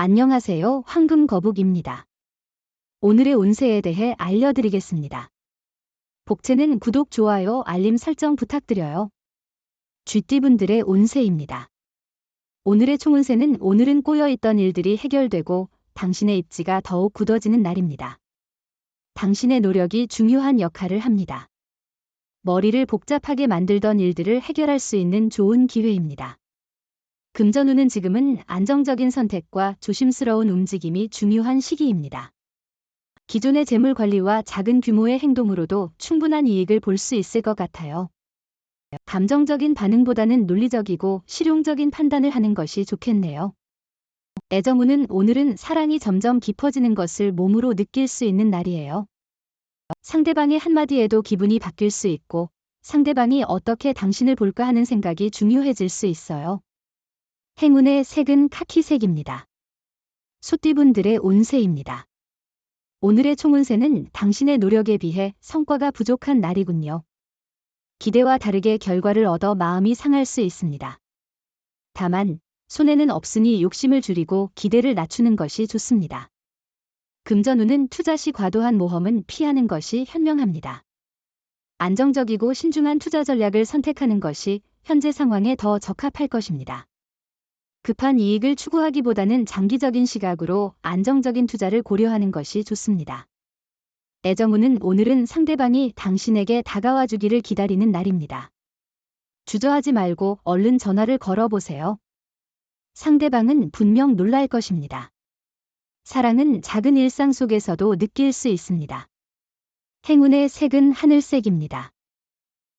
안녕하세요. 황금거북입니다. 오늘의 운세에 대해 알려드리겠습니다. 복채는 구독, 좋아요, 알림 설정 부탁드려요. 쥐띠분들의 운세입니다. 오늘의 총운세는 오늘은 꼬여있던 일들이 해결되고 당신의 입지가 더욱 굳어지는 날입니다. 당신의 노력이 중요한 역할을 합니다. 머리를 복잡하게 만들던 일들을 해결할 수 있는 좋은 기회입니다. 금전운은 지금은 안정적인 선택과 조심스러운 움직임이 중요한 시기입니다. 기존의 재물 관리와 작은 규모의 행동으로도 충분한 이익을 볼 수 있을 것 같아요. 감정적인 반응보다는 논리적이고 실용적인 판단을 하는 것이 좋겠네요. 애정운은 오늘은 사랑이 점점 깊어지는 것을 몸으로 느낄 수 있는 날이에요. 상대방의 한마디에도 기분이 바뀔 수 있고 상대방이 어떻게 당신을 볼까 하는 생각이 중요해질 수 있어요. 행운의 색은 카키색입니다. 소띠분들의 운세입니다. 오늘의 총운세는 당신의 노력에 비해 성과가 부족한 날이군요. 기대와 다르게 결과를 얻어 마음이 상할 수 있습니다. 다만 손해는 없으니 욕심을 줄이고 기대를 낮추는 것이 좋습니다. 금전운은 투자 시 과도한 모험은 피하는 것이 현명합니다. 안정적이고 신중한 투자 전략을 선택하는 것이 현재 상황에 더 적합할 것입니다. 급한 이익을 추구하기보다는 장기적인 시각으로 안정적인 투자를 고려하는 것이 좋습니다. 애정운은 오늘은 상대방이 당신에게 다가와 주기를 기다리는 날입니다. 주저하지 말고 얼른 전화를 걸어보세요. 상대방은 분명 놀랄 것입니다. 사랑은 작은 일상 속에서도 느낄 수 있습니다. 행운의 색은 하늘색입니다.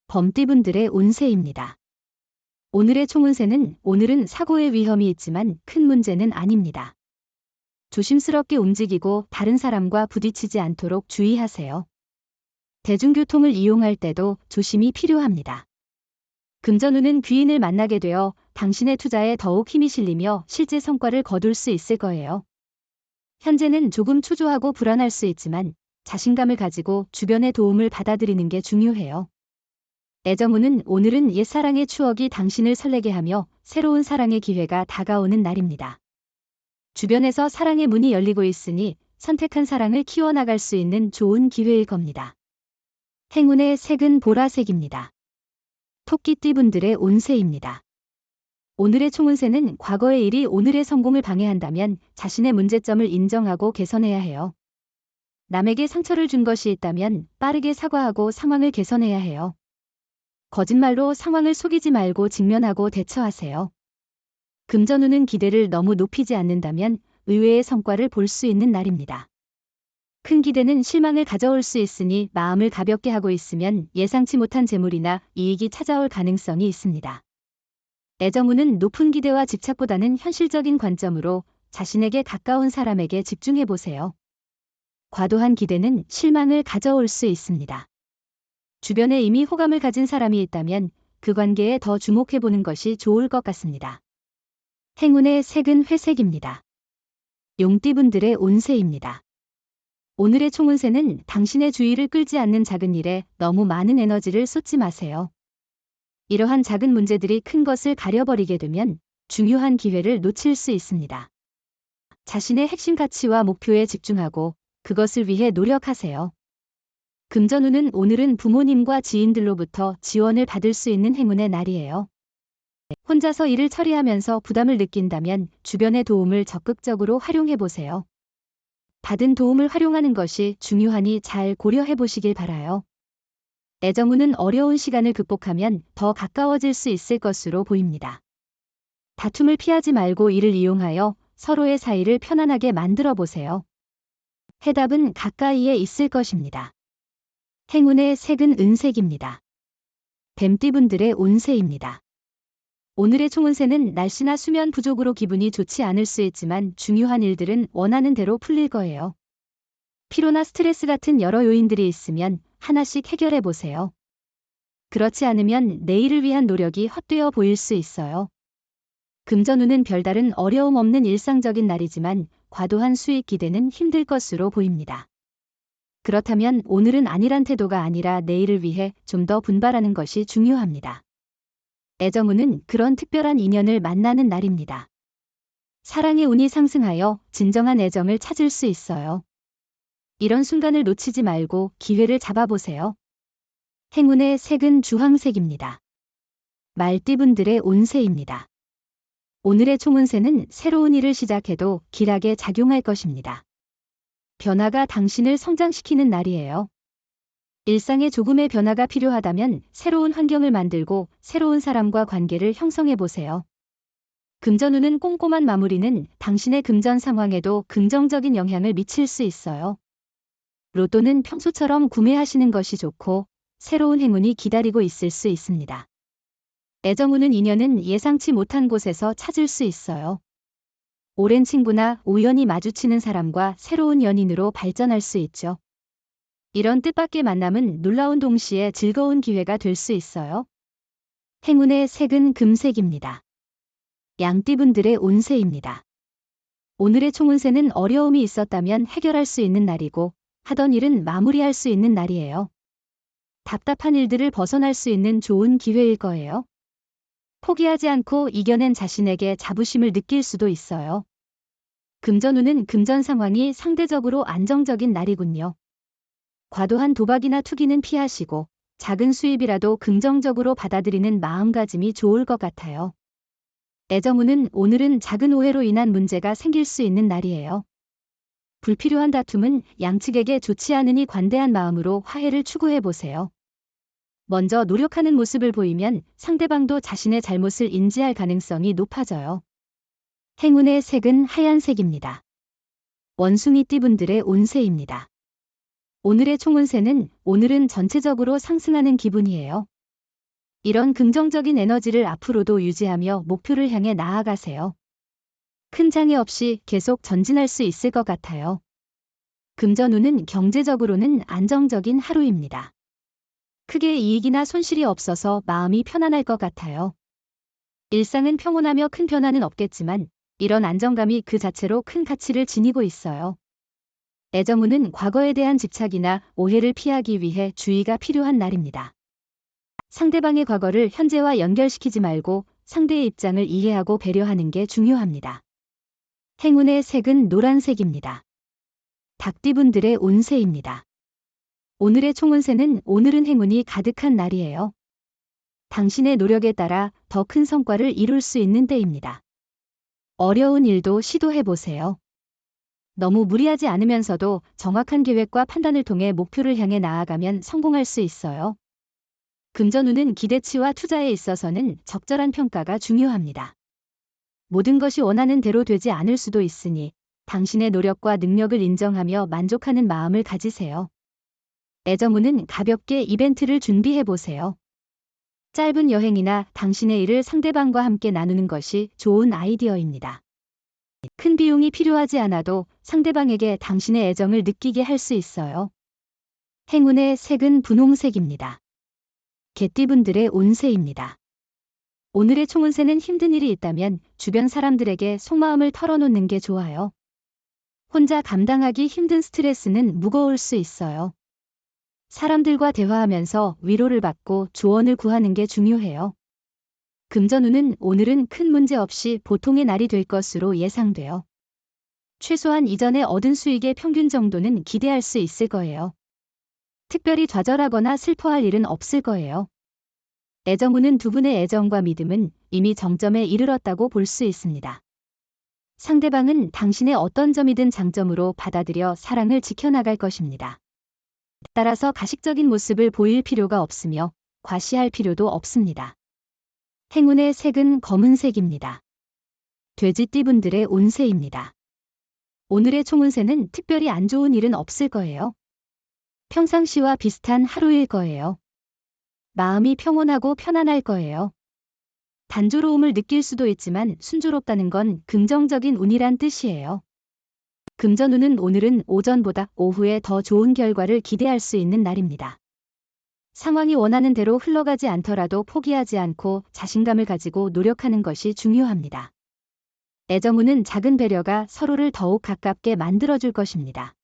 범띠분들의 운세입니다. 오늘의 총운세는 오늘은 사고의 위험이 있지만 큰 문제는 아닙니다. 조심스럽게 움직이고 다른 사람과 부딪히지 않도록 주의하세요. 대중교통을 이용할 때도 조심이 필요합니다. 금전운은 귀인을 만나게 되어 당신의 투자에 더욱 힘이 실리며 실제 성과를 거둘 수 있을 거예요. 현재는 조금 초조하고 불안할 수 있지만 자신감을 가지고 주변의 도움을 받아들이는 게 중요해요. 애정운은 오늘은 옛사랑의 추억이 당신을 설레게 하며 새로운 사랑의 기회가 다가오는 날입니다. 주변에서 사랑의 문이 열리고 있으니 선택한 사랑을 키워나갈 수 있는 좋은 기회일 겁니다. 행운의 색은 보라색입니다. 토끼띠분들의 운세입니다. 오늘의 총운세는 과거의 일이 오늘의 성공을 방해한다면 자신의 문제점을 인정하고 개선해야 해요. 남에게 상처를 준 것이 있다면 빠르게 사과하고 상황을 개선해야 해요. 거짓말로 상황을 속이지 말고 직면하고 대처하세요. 금전운은 기대를 너무 높이지 않는다면 의외의 성과를 볼 수 있는 날입니다. 큰 기대는 실망을 가져올 수 있으니 마음을 가볍게 하고 있으면 예상치 못한 재물이나 이익이 찾아올 가능성이 있습니다. 애정운은 높은 기대와 집착보다는 현실적인 관점으로 자신에게 가까운 사람에게 집중해 보세요. 과도한 기대는 실망을 가져올 수 있습니다. 주변에 이미 호감을 가진 사람이 있다면 그 관계에 더 주목해 보는 것이 좋을 것 같습니다. 행운의 색은 회색입니다. 용띠분들의 운세입니다. 오늘의 총운세는 당신의 주의를 끌지 않는 작은 일에 너무 많은 에너지를 쏟지 마세요. 이러한 작은 문제들이 큰 것을 가려버리게 되면 중요한 기회를 놓칠 수 있습니다. 자신의 핵심 가치와 목표에 집중하고 그것을 위해 노력하세요. 금전운은 오늘은 부모님과 지인들로부터 지원을 받을 수 있는 행운의 날이에요. 혼자서 일을 처리하면서 부담을 느낀다면 주변의 도움을 적극적으로 활용해 보세요. 받은 도움을 활용하는 것이 중요하니 잘 고려해 보시길 바라요. 애정운은 어려운 시간을 극복하면 더 가까워질 수 있을 것으로 보입니다. 다툼을 피하지 말고 이를 이용하여 서로의 사이를 편안하게 만들어 보세요. 해답은 가까이에 있을 것입니다. 행운의 색은 은색입니다. 뱀띠분들의 운세입니다. 오늘의 총운세는 날씨나 수면 부족으로 기분이 좋지 않을 수 있지만 중요한 일들은 원하는 대로 풀릴 거예요. 피로나 스트레스 같은 여러 요인들이 있으면 하나씩 해결해 보세요. 그렇지 않으면 내일을 위한 노력이 헛되어 보일 수 있어요. 금전운은 별다른 어려움 없는 일상적인 날이지만 과도한 수익 기대는 힘들 것으로 보입니다. 그렇다면 오늘은 아니란 태도가 아니라 내일을 위해 좀 더 분발하는 것이 중요합니다. 애정운은 그런 특별한 인연을 만나는 날입니다. 사랑의 운이 상승하여 진정한 애정을 찾을 수 있어요. 이런 순간을 놓치지 말고 기회를 잡아보세요. 행운의 색은 주황색입니다. 말띠분들의 운세입니다. 오늘의 총운세는 새로운 일을 시작해도 길하게 작용할 것입니다. 변화가 당신을 성장시키는 날이에요. 일상에 조금의 변화가 필요하다면 새로운 환경을 만들고 새로운 사람과 관계를 형성해 보세요. 금전운은 꼼꼼한 마무리는 당신의 금전 상황에도 긍정적인 영향을 미칠 수 있어요. 로또는 평소처럼 구매하시는 것이 좋고 새로운 행운이 기다리고 있을 수 있습니다. 애정운은 인연은 예상치 못한 곳에서 찾을 수 있어요. 오랜 친구나 우연히 마주치는 사람과 새로운 연인으로 발전할 수 있죠. 이런 뜻밖의 만남은 놀라운 동시에 즐거운 기회가 될 수 있어요. 행운의 색은 금색입니다. 양띠분들의 운세입니다. 오늘의 총운세는 어려움이 있었다면 해결할 수 있는 날이고 하던 일은 마무리할 수 있는 날이에요. 답답한 일들을 벗어날 수 있는 좋은 기회일 거예요. 포기하지 않고 이겨낸 자신에게 자부심을 느낄 수도 있어요. 금전운은 금전 상황이 상대적으로 안정적인 날이군요. 과도한 도박이나 투기는 피하시고 작은 수입이라도 긍정적으로 받아들이는 마음가짐이 좋을 것 같아요. 애정운은 오늘은 작은 오해로 인한 문제가 생길 수 있는 날이에요. 불필요한 다툼은 양측에게 좋지 않으니 관대한 마음으로 화해를 추구해 보세요. 먼저 노력하는 모습을 보이면 상대방도 자신의 잘못을 인지할 가능성이 높아져요. 행운의 색은 하얀색입니다. 원숭이띠분들의 운세입니다. 오늘의 총운세는 오늘은 전체적으로 상승하는 기분이에요. 이런 긍정적인 에너지를 앞으로도 유지하며 목표를 향해 나아가세요. 큰 장애 없이 계속 전진할 수 있을 것 같아요. 금전운은 경제적으로는 안정적인 하루입니다. 크게 이익이나 손실이 없어서 마음이 편안할 것 같아요. 일상은 평온하며 큰 변화는 없겠지만 이런 안정감이 그 자체로 큰 가치를 지니고 있어요. 애정운은 과거에 대한 집착이나 오해를 피하기 위해 주의가 필요한 날입니다. 상대방의 과거를 현재와 연결시키지 말고 상대의 입장을 이해하고 배려하는 게 중요합니다. 행운의 색은 노란색입니다. 닭띠분들의 운세입니다. 오늘의 총운세는 오늘은 행운이 가득한 날이에요. 당신의 노력에 따라 더 큰 성과를 이룰 수 있는 때입니다. 어려운 일도 시도해보세요. 너무 무리하지 않으면서도 정확한 계획과 판단을 통해 목표를 향해 나아가면 성공할 수 있어요. 금전운은 기대치와 투자에 있어서는 적절한 평가가 중요합니다. 모든 것이 원하는 대로 되지 않을 수도 있으니 당신의 노력과 능력을 인정하며 만족하는 마음을 가지세요. 애정운은 가볍게 이벤트를 준비해보세요. 짧은 여행이나 당신의 일을 상대방과 함께 나누는 것이 좋은 아이디어입니다. 큰 비용이 필요하지 않아도 상대방에게 당신의 애정을 느끼게 할 수 있어요. 행운의 색은 분홍색입니다. 개띠분들의 운세입니다. 오늘의 총운세는 힘든 일이 있다면 주변 사람들에게 속마음을 털어놓는 게 좋아요. 혼자 감당하기 힘든 스트레스는 무거울 수 있어요. 사람들과 대화하면서 위로를 받고 조언을 구하는 게 중요해요. 금전운은 오늘은 큰 문제 없이 보통의 날이 될 것으로 예상돼요. 최소한 이전에 얻은 수익의 평균 정도는 기대할 수 있을 거예요. 특별히 좌절하거나 슬퍼할 일은 없을 거예요. 애정운은 두 분의 애정과 믿음은 이미 정점에 이르렀다고 볼 수 있습니다. 상대방은 당신의 어떤 점이든 장점으로 받아들여 사랑을 지켜나갈 것입니다. 따라서 가식적인 모습을 보일 필요가 없으며 과시할 필요도 없습니다. 행운의 색은 검은색입니다. 돼지띠분들의 운세입니다. 오늘의 총운세는 특별히 안 좋은 일은 없을 거예요. 평상시와 비슷한 하루일 거예요. 마음이 평온하고 편안할 거예요. 단조로움을 느낄 수도 있지만 순조롭다는 건 긍정적인 운이란 뜻이에요. 금전운은 오늘은 오전보다 오후에 더 좋은 결과를 기대할 수 있는 날입니다. 상황이 원하는 대로 흘러가지 않더라도 포기하지 않고 자신감을 가지고 노력하는 것이 중요합니다. 애정운은 작은 배려가 서로를 더욱 가깝게 만들어줄 것입니다.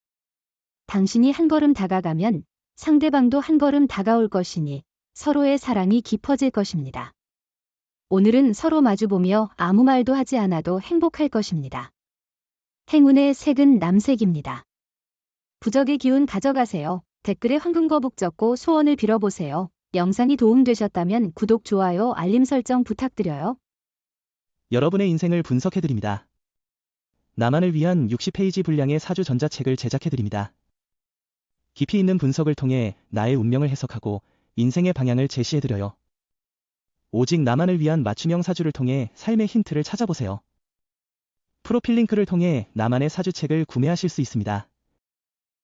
당신이 한 걸음 다가가면 상대방도 한 걸음 다가올 것이니 서로의 사랑이 깊어질 것입니다. 오늘은 서로 마주보며 아무 말도 하지 않아도 행복할 것입니다. 행운의 색은 남색입니다. 부적의 기운 가져가세요. 댓글에 황금거북 적고 소원을 빌어보세요. 영상이 도움되셨다면 구독, 좋아요, 알림 설정 부탁드려요. 여러분의 인생을 분석해드립니다. 나만을 위한 60페이지 분량의 사주 전자책을 제작해드립니다. 깊이 있는 분석을 통해 나의 운명을 해석하고 인생의 방향을 제시해드려요. 오직 나만을 위한 맞춤형 사주를 통해 삶의 힌트를 찾아보세요. 프로필 링크를 통해 나만의 사주책을 구매하실 수 있습니다.